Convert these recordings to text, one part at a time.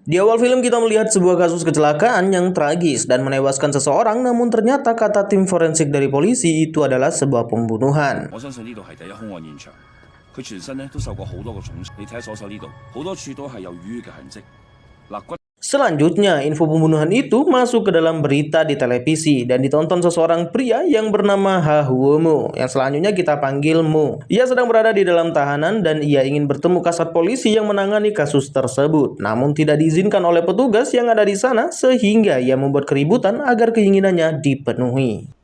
Di awal film kita melihat sebuah kasus kecelakaan yang tragis dan menewaskan seseorang, namun ternyata kata tim forensik dari polisi itu adalah sebuah pembunuhan. Selanjutnya, info pembunuhan itu masuk ke dalam berita di televisi dan ditonton seseorang pria yang bernama Ha Huomo, yang selanjutnya kita panggil Mo. Ia sedang berada di dalam tahanan dan ia ingin bertemu kasat polisi yang menangani kasus tersebut, namun tidak diizinkan oleh petugas yang ada di sana sehingga ia membuat keributan agar keinginannya dipenuhi.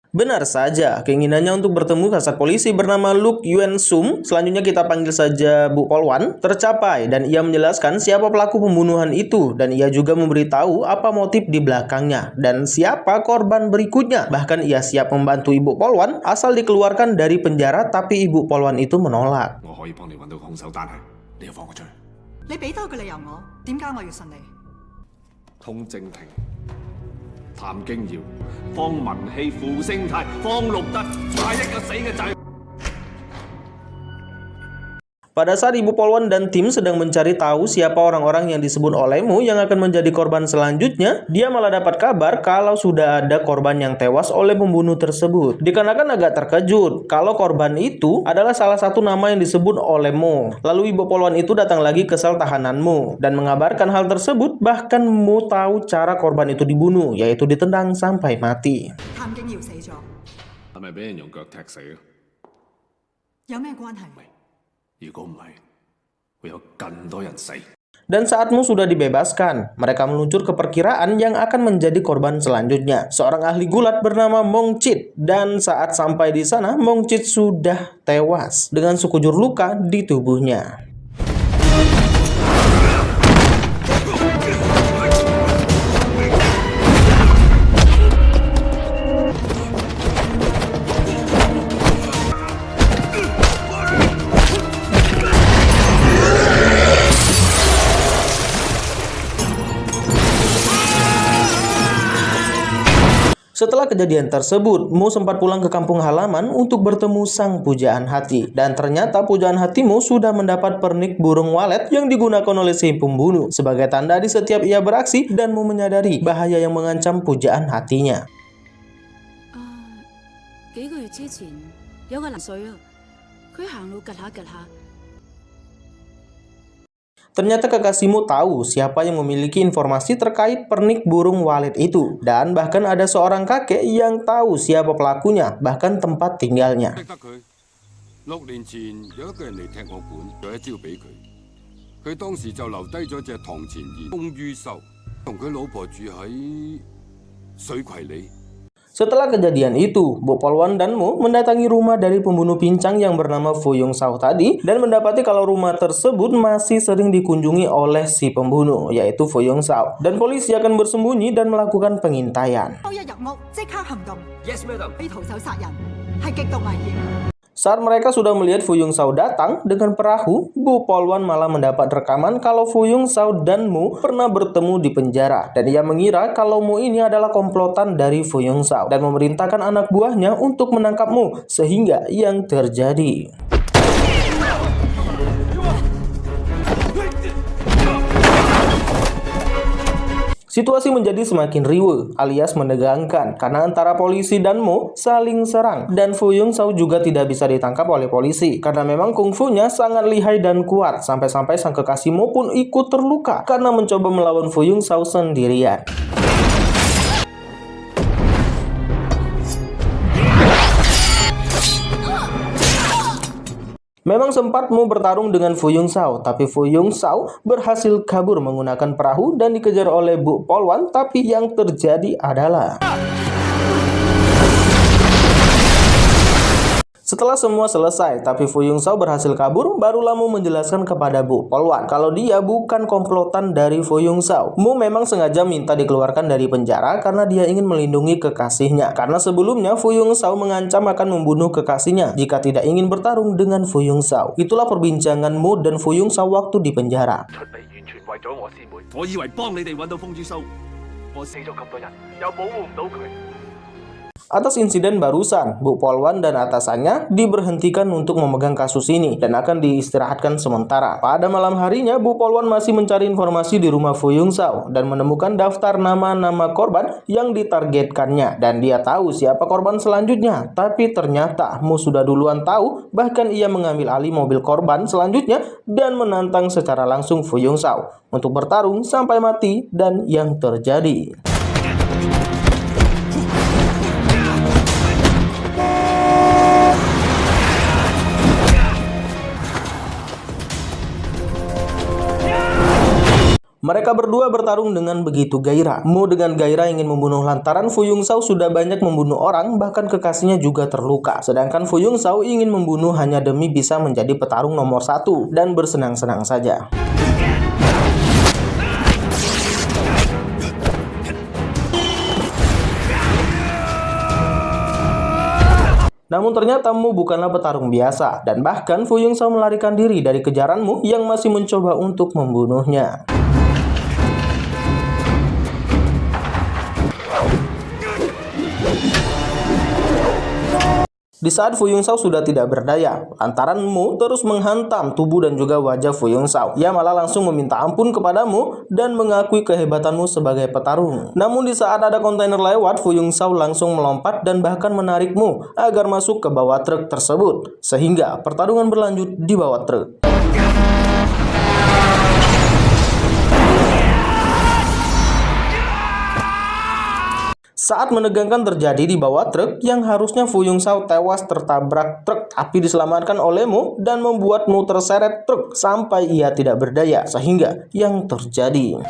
Benar saja, keinginannya untuk bertemu kasat polisi bernama Luk Yuen Sum, selanjutnya kita panggil saja Bu Polwan, tercapai dan ia menjelaskan siapa pelaku pembunuhan itu dan ia juga memberitahu apa motif di belakangnya dan siapa korban berikutnya. Bahkan ia siap membantu Ibu Polwan asal dikeluarkan dari penjara, tapi Ibu Polwan itu menolak. Pada saat Ibu Polwan dan tim sedang mencari tahu siapa orang-orang yang disebut oleh Mo yang akan menjadi korban selanjutnya, dia malah dapat kabar kalau sudah ada korban yang tewas oleh pembunuh tersebut. Dikarenakan agak terkejut kalau korban itu adalah salah satu nama yang disebut oleh Mo. Lalu Ibu Polwan itu datang lagi ke sel tahanan Mo dan mengabarkan hal tersebut, bahkan Mo tahu cara korban itu dibunuh, yaitu ditendang sampai mati. Dan saat Mo sudah dibebaskan, mereka meluncur ke perkiraan yang akan menjadi korban selanjutnya, seorang ahli gulat bernama Mong Chit. Dan saat sampai di sana, Mong Chit sudah tewas dengan sekujur luka di tubuhnya. Setelah kejadian tersebut, Mo sempat pulang ke kampung halaman untuk bertemu sang pujaan hati. Dan ternyata pujaan hati Mo sudah mendapat pernik burung walet yang digunakan oleh si pembunuh sebagai tanda di setiap ia beraksi, dan Mo menyadari bahaya yang mengancam pujaan hatinya. Ternyata kekasih Mo tahu siapa yang memiliki informasi terkait pernik burung walet itu. Dan bahkan ada seorang kakek yang tahu siapa pelakunya, bahkan tempat tinggalnya. Setelah kejadian itu, Bu Polwan dan Mo mendatangi rumah dari pembunuh pincang yang bernama Fu Yong Sao tadi dan mendapati kalau rumah tersebut masih sering dikunjungi oleh si pembunuh, yaitu Fu Yong Sao. Dan polisi akan bersembunyi dan melakukan pengintaian. Saat mereka sudah melihat Fu Yong Sao datang dengan perahu, Bu Polwan malah mendapat rekaman kalau Fu Yong Sao dan Mo pernah bertemu di penjara. Dan ia mengira kalau Mo ini adalah komplotan dari Fu Yong Sao dan memerintahkan anak buahnya untuk menangkap Mo, sehingga yang terjadi. Situasi menjadi semakin riuh alias menegangkan karena antara polisi dan Mo saling serang, dan Fu Yong Sao juga tidak bisa ditangkap oleh polisi karena memang kungfunya sangat lihai dan kuat, sampai-sampai sang kekasih Mo pun ikut terluka karena mencoba melawan Fu Yong Sao sendirian. Memang sempat Mo bertarung dengan Fu Yong Sao, tapi Fu Yong Sao berhasil kabur menggunakan perahu dan dikejar oleh Bu Polwan, tapi yang terjadi adalah Setelah semua selesai, tapi Fu Yongzhao berhasil kabur, barulah Mu menjelaskan kepada Bu Polwan kalau dia bukan komplotan dari Fu Yongzhao. Mu memang sengaja minta dikeluarkan dari penjara karena dia ingin melindungi kekasihnya. Karena sebelumnya Fu Yongzhao mengancam akan membunuh kekasihnya jika tidak ingin bertarung dengan Fu Yongzhao. Itulah perbincangan Mu dan Fu Yongzhao waktu di penjara. Atas insiden barusan, Bu Polwan dan atasannya diberhentikan untuk memegang kasus ini dan akan diistirahatkan sementara. Pada malam harinya, Bu Polwan masih mencari informasi di rumah Fu Yongzhao dan menemukan daftar nama-nama korban yang ditargetkannya, dan dia tahu siapa korban selanjutnya. Tapi ternyata Mu sudah duluan tahu, bahkan ia mengambil alih mobil korban selanjutnya dan menantang secara langsung Fu Yongzhao untuk bertarung sampai mati, dan yang terjadi. Mereka berdua bertarung dengan begitu gairah. Mu dengan gairah ingin membunuh lantaran Fu Yongzhao sudah banyak membunuh orang, bahkan kekasihnya juga terluka. Sedangkan Fu Yongzhao ingin membunuh hanya demi bisa menjadi petarung nomor 1 dan bersenang-senang saja. Namun ternyata Mu bukanlah petarung biasa, dan bahkan Fu Yongzhao melarikan diri dari kejaran Mu yang masih mencoba untuk membunuhnya. Di saat Fu Yongzhao sudah tidak berdaya, lantaran Mu terus menghantam tubuh dan juga wajah Fu Yongzhao. Ia malah langsung meminta ampun kepada Mu dan mengakui kehebatanmu sebagai petarung. Namun di saat ada kontainer lewat, Fu Yongzhao langsung melompat dan bahkan menarik Mu agar masuk ke bawah truk tersebut, sehingga pertarungan berlanjut di bawah truk. Saat menegangkan terjadi di bawah truk yang harusnya Fu Yongzhao tewas tertabrak truk, tapi diselamatkan oleh Mu dan membuat Mu terseret truk sampai ia tidak berdaya, sehingga yang terjadi.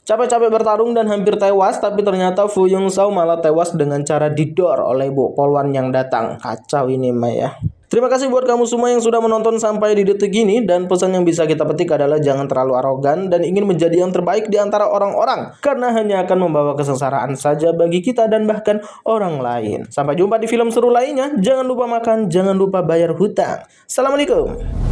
Capek-capek bertarung dan hampir tewas, tapi ternyata Fu Yongzhao malah tewas dengan cara didor oleh Bu Polwan yang datang. Kacau ini mah ya. Terima kasih buat kamu semua yang sudah menonton sampai di detik ini, dan pesan yang bisa kita petik adalah jangan terlalu arogan dan ingin menjadi yang terbaik di antara orang-orang, karena hanya akan membawa kesengsaraan saja bagi kita dan bahkan orang lain. Sampai jumpa di film seru lainnya. Jangan lupa makan, jangan lupa bayar hutang. Assalamualaikum.